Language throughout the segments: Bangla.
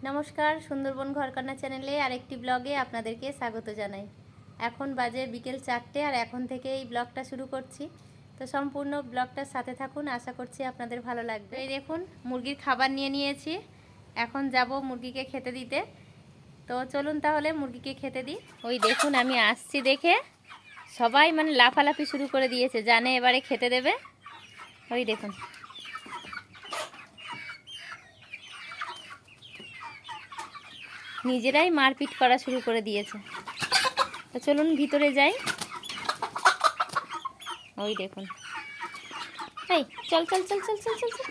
নমস্কার, সুন্দরবন ঘরকন্যা চ্যানেলে আরেকটি ব্লগে আপনাদেরকে স্বাগত জানাই। এখন বাজে বিকেল 4টে আর এখন থেকে এই ব্লগটা শুরু করছি। তো সম্পূর্ণ ব্লগটার সাথে থাকুন, আশা করছি আপনাদের ভালো লাগবে। এই দেখুন মুরগির খাবার নিয়ে নিয়েছি, এখন যাব মুরগিকে খেতে দিতে। তো চলুন তাহলে মুরগিকে খেতে দিই। ওই দেখুন আমি আসছি দেখে সবাই লাফালাফি শুরু করে দিয়েছে, জানে এবারে খেতে দেবে। ওই দেখুন নিজেরাই মারপিট করা শুরু করে দিয়েছে। তো চলুন ভিতরে যাই। ওই দেখুন, এই চল চল চল চল চল চল চল।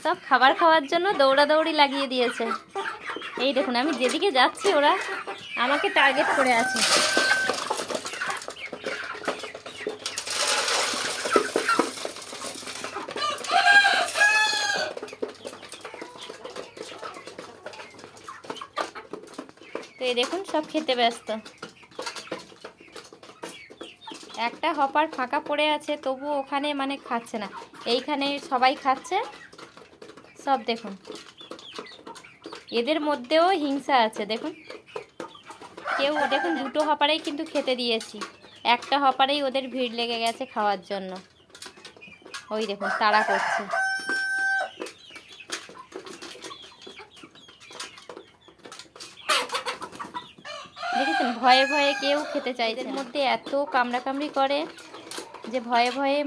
সব খাবার খাওয়ার জন্য দৌড়াদৌড়ি লাগিয়ে দিয়েছে। এই দেখুন আমি যেদিকে যাচ্ছি ওরা আমাকে টার্গেট করে আছে। তো এই দেখুন সব খেতে ব্যস্ত। একটা হপার ফাঁকা পড়ে আছে, তবু ওখানে খাচ্ছে না, এইখানে সবাই খাচ্ছে সব। দেখুন এদের মধ্যেও হিংসা আছে। দেখুন কেউ দেখুন দুটো হপারেই কিন্তু খেতে দিয়েছি, একটা হপারেই ওদের ভিড় লেগে গেছে খাওয়ার জন্য। ওই দেখুন তাড়া করছে। দেখেছেন ভয়ে ভয়ে কেউ খেতে চাইছে। এদের মধ্যে এত কামড়াকামড়ি করে যে ভয়ে ভয়ে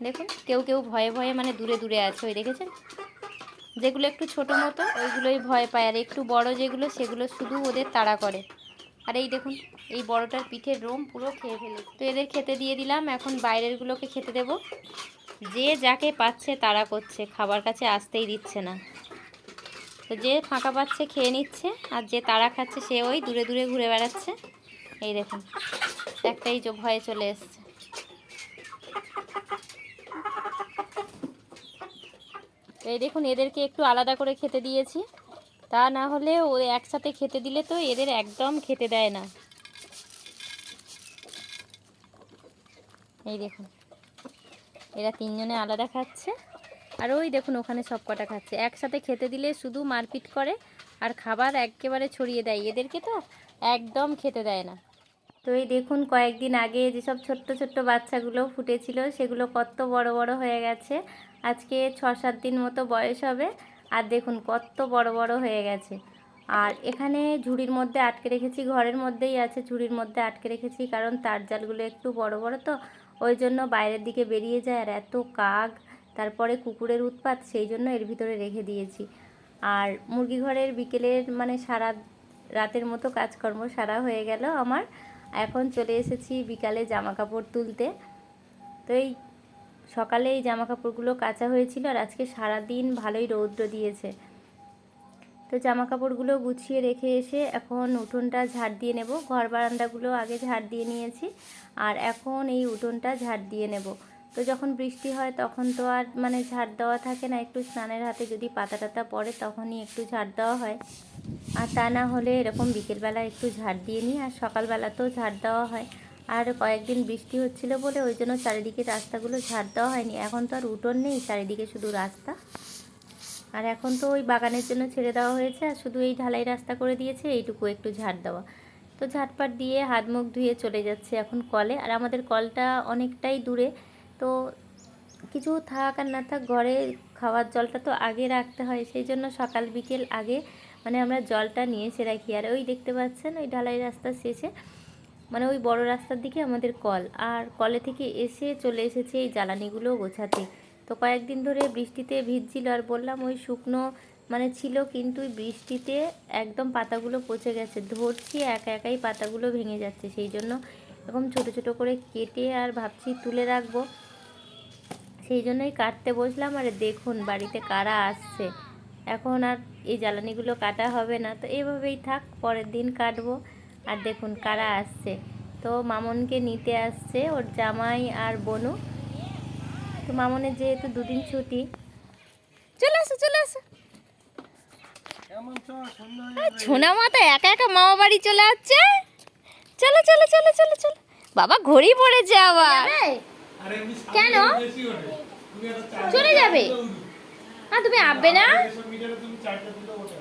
দেখুন কেউ কেউ ভয়ে ভয়ে দূরে দূরে আছে। ওই দেখেছেন যেগুলো একটু ছোটো মতো ওইগুলোই ভয় পায়, আর একটু বড় যেগুলো সেগুলো শুধু ওদের তাড়া করে। আর এই দেখুন এই বড়টার পিঠের রোম পুরো খেয়ে ফেলেছে। তো এদের খেতে দিয়ে দিলাম, এখন বাইরেরগুলোকে খেতে দেব। যে যাকে পাচ্ছে তাড়া করছে, খাবার কাছে আসতেই দিচ্ছে না। তো যে ফাঁকা পাচ্ছে খেয়ে নিচ্ছে, আর যে তাড়া খাচ্ছে সে ওই দূরে দূরে ঘুরে বেড়াচ্ছে। এই দেখুন একটাই ভয়ে চলে এসছে। এই দেখুন এদেরকে একটু আলাদা করে খেতে দিয়েছি, তা না হলে ও একসাথে খেতে দিলে তো এদের একদম খেতে দেয় না। এই দেখুন এরা তিনজনে আলাদা খাচ্ছে, আর ওই দেখুন ওখানে সব কটা খাচ্ছে। একসাথে খেতে দিলে শুধু মারপিট করে আর খাবার একেবারে ছড়িয়ে দেয়, এদেরকে তো একদম খেতে দেয় না। তো এই দেখুন কয়েকদিন আগে যেসব ছোট্ট ছোট্ট বাচ্চাগুলো ফুটেছিল সেগুলো কত বড় বড় হয়ে গেছে। আজকে 6-7 দিন মতো বয়স হবে, আর দেখুন কত বড় বড় হয়ে গেছে। আর এখানে ঝুড়ির মধ্যে আটকে রেখেছি, ঘরের মধ্যেই আছে, ঝুড়ির মধ্যে আটকে রেখেছি, কারণ তার জালগুলো একটু বড় বড় তো ওই জন্য বাইরের দিকে বেরিয়ে যায়। আর এত কাক, তারপরে কুকুরের উৎপাত, সেই জন্য এর ভিতরে রেখে দিয়েছি। আর মুরগি ঘরের বিকেলের সারা রাতের মতো কাজকর্ম সারা হয়ে গেল আমার। এখন চলে এসেছি বিকালে জামা কাপড় তুলতে। তো এই সকালে এই জামা কাপড়গুলো কাচা হয়েছিল, আর আজকে সারা দিন ভালোই রৌদ্র দিয়েছে। তো জামা কাপড়গুলো গুছিয়ে রেখে এসে এখন উঠোনটা ঝাড় দিয়ে নেব। ঘর বারান্দাগুলো আগে ঝাড় দিয়ে নিয়েছি, আর এখন এই উঠোনটা ঝাড় দিয়ে নেব। তো যখন বৃষ্টি হয় তখন তো আর ঝাড় দেওয়া থাকে না, একটু স্নানের হাতে যদি পাতা টাতা পড়ে তখনই একটু ঝাড় দেওয়া হয়, আর তা না হলে এরকম বিকেলবেলা একটু ঝাড় দিয়ে নিই, আর সকালবেলাতেও ঝাড় দেওয়া হয়। আর কয়েকদিন বৃষ্টি হচ্ছিল বলে ওই জন্য চারিদিকে রাস্তাগুলো ঝাড় দেওয়া হয়নি। এখন তো আর উঠোন নেই, চারিদিকে শুধু রাস্তা। আর এখন তো ওই বাগানের জন্য ছেড়ে দেওয়া হয়েছে, আর শুধু এই ঢালাই রাস্তা করে দিয়েছে, এইটুকু একটু ঝাড় দেওয়া। তো ঝাড়পাট দিয়ে হাত মুখ ধুয়ে চলে যাচ্ছে এখন কলে। আর আমাদের কলটা অনেকটাই দূরে, তো কিছু থাক আর না থাক ঘরে খাওয়ার জলটা তো আগে রাখতে হয়, সেই জন্য সকাল বিকেল আগে আমরা জলটা নিয়ে এসে রাখি। আর ওই দেখতে পাচ্ছেন ওই ঢালাই রাস্তার শেষে ওই বড় রাস্তার দিকে আমাদের কল, আর কলে থেকে এসে চলে এসেছে এই জ্বালানিগুলো গোছাতে। তো কয়েকদিন ধরে বৃষ্টিতে ভিজছিল, আর বললাম ওই শুকনো ছিল, কিন্তু বৃষ্টিতে একদম পাতাগুলো পচে গেছে। ধরছি একা একাই পাতাগুলো ভেঙে যাচ্ছে, সেই জন্য এরকম ছোট ছোট করে কেটে আর ভাবছি তুলে রাখবো, সেই জন্যই কাটতে বসলাম। আর দেখুন বাড়িতে কারা আসছে। এখন আর এই জ্বালানিগুলো কাটা হবে না, তো এভাবেই থাক, পরের দিন কাটবো। আর দেখুন কারা আসছে, তো মামনকে নিতে আসছে ওর জামাই আর বনু। তো মামনের যেহেতু দুদিন ছুটি, চলে আসো চলে আসো। ছোনা মাথা একা একা মামা বাড়ি চলে আসছে। চলো চলো চলো চলো চলো। বাবা ঘড়ি পড়েছে আবার। কেন চলে যাবে? হ্যাঁ তুমি আবে না। তুমি চারটা দিলে ওটা